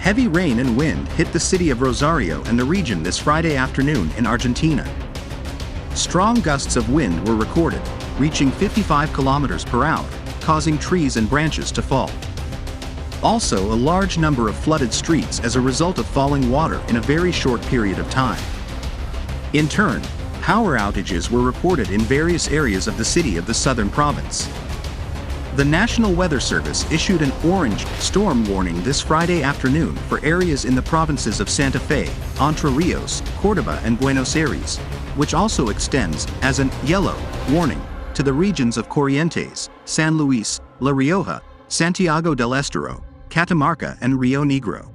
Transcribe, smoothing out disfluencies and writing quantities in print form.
Heavy rain and wind hit the city of Rosario and the region this Friday afternoon in Argentina. Strong gusts of wind were recorded, reaching 55 kilometers per hour, causing trees and branches to fall. Also, a large number of flooded streets as a result of falling water in a very short period of time. In turn, power outages were reported in various areas of the city of the southern province. The National Weather Service issued an orange storm warning this Friday afternoon for areas in the provinces of Santa Fe, Entre Rios, Córdoba and Buenos Aires, which also extends as an yellow warning to the regions of Corrientes, San Luis, La Rioja, Santiago del Estero, Catamarca and Rio Negro.